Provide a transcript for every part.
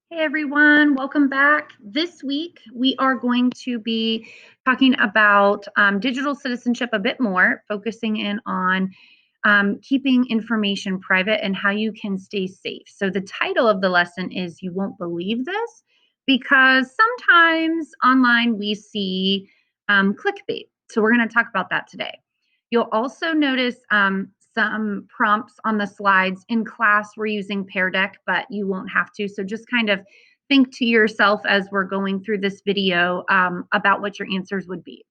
Hey everyone, welcome back. This week we are going to be talking about digital citizenship a bit more, focusing in on keeping information private and how you can stay safe. So, the title of the lesson is You Won't Believe This, because sometimes online we see clickbait. So, we're going to talk about that today. You'll also notice some prompts on the slides. In class, we're using Pear Deck, but you won't have to. So just kind of think to yourself as we're going through this video about what your answers would be.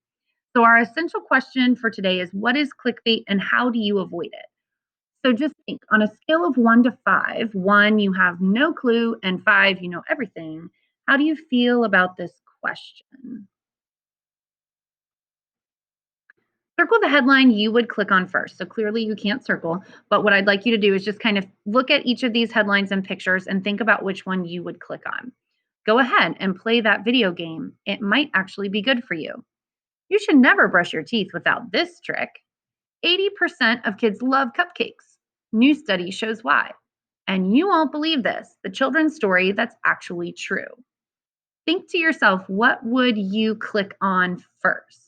So our essential question for today is, what is clickbait and how do you avoid it? So just think, on a scale of 1 to 5, 1, you have no clue, and 5, you know everything. How do you feel about this question? Circle the headline you would click on first. So clearly you can't circle, but what I'd like you to do is just kind of look at each of these headlines and pictures and think about which one you would click on. Go ahead and play that video game. It might actually be good for you. You should never brush your teeth without this trick. 80% of kids love cupcakes. New study shows why. And you won't believe this, the children's story that's actually true. Think to yourself, what would you click on first?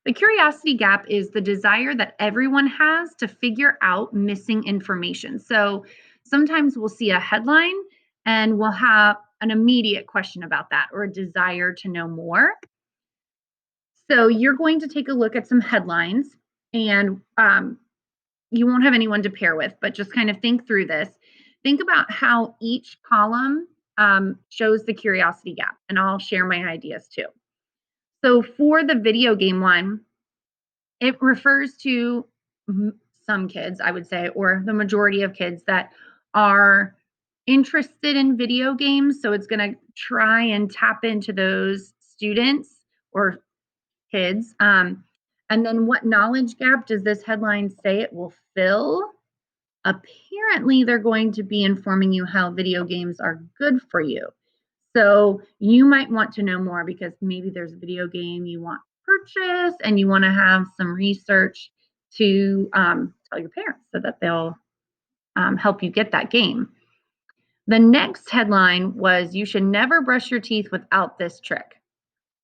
The curiosity gap is the desire that everyone has to figure out missing information. So sometimes we'll see a headline and we'll have an immediate question about that or a desire to know more. So you're going to take a look at some headlines and you won't have anyone to pair with, but just kind of think through this. Think about how each column shows the curiosity gap, and I'll share my ideas too. So for the video game one, it refers to some kids, I would say, or the majority of kids that are interested in video games. So it's going to try and tap into those students or kids. And then what knowledge gap does this headline say it will fill? Apparently, they're going to be informing you how video games are good for you. So you might want to know more because maybe there's a video game you want to purchase and you want to have some research to tell your parents so that they'll help you get that game. The next headline was, You should never brush your teeth without this trick.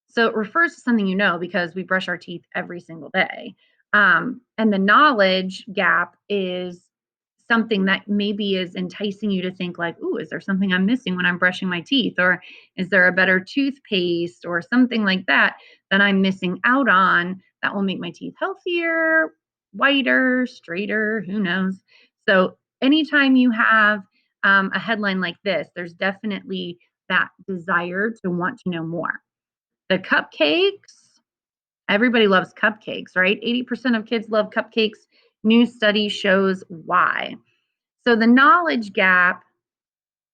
So it refers to something you know because we brush our teeth every single day. And the knowledge gap is something that maybe is enticing you to think like, ooh, is there something I'm missing when I'm brushing my teeth? Or is there a better toothpaste or something like that that I'm missing out on that will make my teeth healthier, whiter, straighter, who knows? So anytime you have a headline like this, there's definitely that desire to want to know more. The cupcakes, everybody loves cupcakes, right? 80% of kids love cupcakes. New study shows why. So the knowledge gap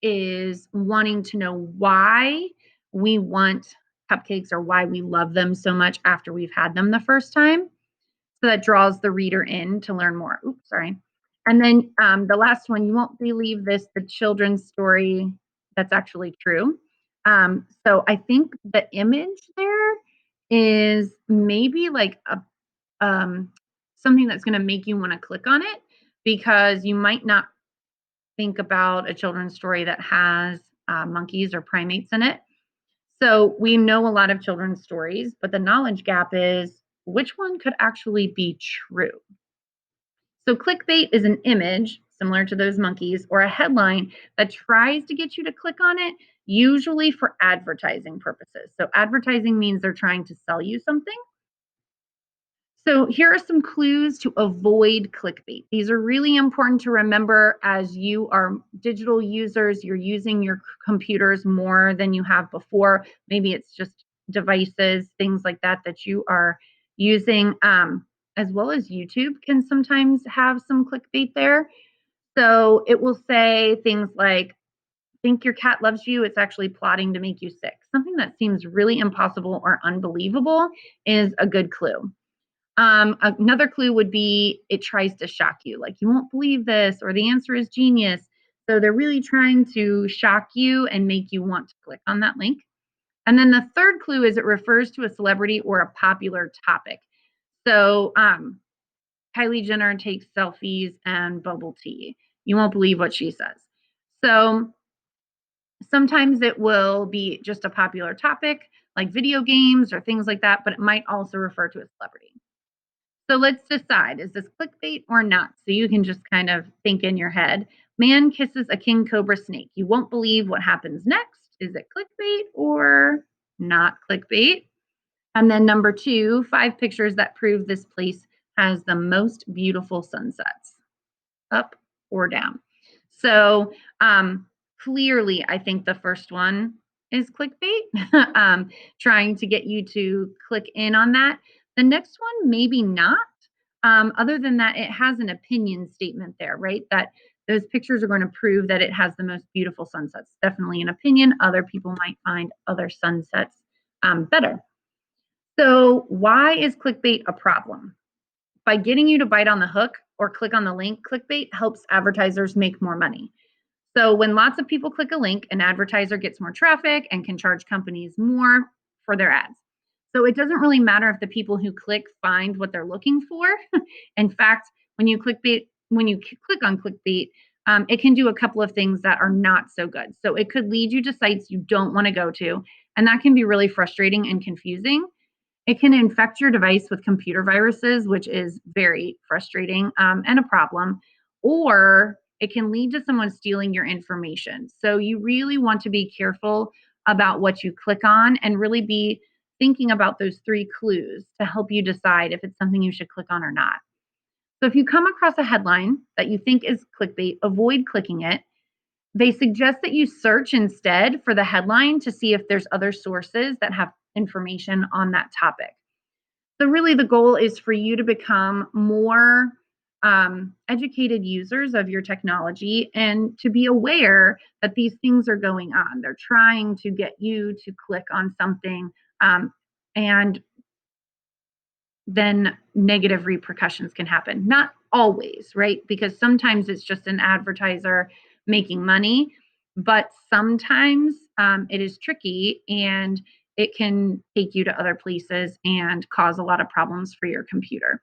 is wanting to know why we want cupcakes or why we love them so much after we've had them the first time. So that draws the reader in to learn more. Oops, sorry. And then the last one, you won't believe this, the children's story that's actually true. So I think the image there is maybe like a something that's going to make you want to click on it because you might not think about a children's story that has monkeys or primates in it. So we know a lot of children's stories, but the knowledge gap is which one could actually be true. So clickbait is an image similar to those monkeys or a headline that tries to get you to click on it, usually for advertising purposes. So advertising means they're trying to sell you something. So here are some clues to avoid clickbait. These are really important to remember as you are digital users, you're using your computers more than you have before. Maybe it's just devices, things like that that you are using, as well as YouTube can sometimes have some clickbait there. So it will say things like, think your cat loves you, it's actually plotting to make you sick. Something that seems really impossible or unbelievable is a good clue. Another clue would be it tries to shock you, like you won't believe this, or the answer is genius. So they're really trying to shock you and make you want to click on that link. And then the third clue is it refers to a celebrity or a popular topic. So Kylie Jenner takes selfies and bubble tea. You won't believe what she says. So sometimes it will be just a popular topic like video games or things like that, but it might also refer to a celebrity. So let's decide, is this clickbait or not? So you can just kind of think in your head. Man kisses a king cobra snake. You won't believe what happens next. Is it clickbait or not clickbait? And then number two, 5 pictures that prove this place has the most beautiful sunsets, up or down. So clearly, I think the first one is clickbait, trying to get you to click in on that. The next one, maybe not. Other than that, it has an opinion statement there, right? That those pictures are going to prove that it has the most beautiful sunsets. Definitely an opinion. Other people might find other sunsets better. So, why is clickbait a problem? By getting you to bite on the hook or click on the link, clickbait helps advertisers make more money. So when lots of people click a link, an advertiser gets more traffic and can charge companies more for their ads. So it doesn't really matter if the people who click find what they're looking for. In fact, when you click on clickbait, it can do a couple of things that are not so good. So it could lead you to sites you don't want to go to, and that can be really frustrating and confusing. It can infect your device with computer viruses, which is very frustrating and a problem, or it can lead to someone stealing your information. So you really want to be careful about what you click on and really be thinking about those 3 clues to help you decide if it's something you should click on or not. So if you come across a headline that you think is clickbait, avoid clicking it. They suggest that you search instead for the headline to see if there's other sources that have information on that topic. So, really, the goal is for you to become more educated users of your technology and to be aware that these things are going on. They're trying to get you to click on something, and then negative repercussions can happen. Not always, right? Because sometimes it's just an advertiser making money, but sometimes it is tricky and it can take you to other places and cause a lot of problems for your computer.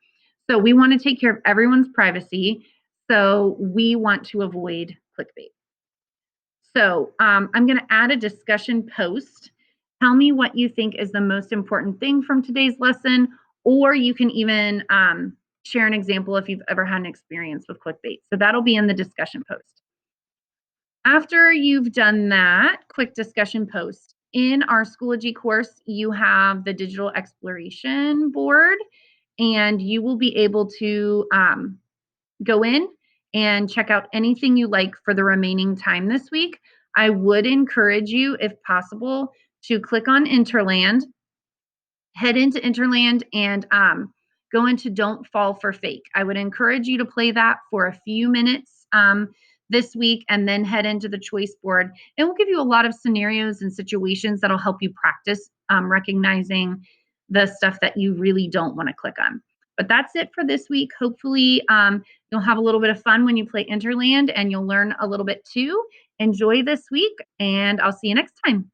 So we want to take care of everyone's privacy. So we want to avoid clickbait. So I'm going to add a discussion post. Tell me what you think is the most important thing from today's lesson, or you can even share an example if you've ever had an experience with clickbait. So that'll be in the discussion post. After you've done that quick discussion post, in our Schoology course, you have the digital exploration board, and you will be able to go in and check out anything you like for the remaining time this week. I would encourage you, if possible, to click on Interland, head into Interland, and go into Don't Fall for Fake. I would encourage you to play that for a few minutes this week and then head into the choice board. It will give you a lot of scenarios and situations that'll help you practice recognizing the stuff that you really don't want to click on. But that's it for this week. Hopefully, you'll have a little bit of fun when you play Interland and you'll learn a little bit too. Enjoy this week, and I'll see you next time.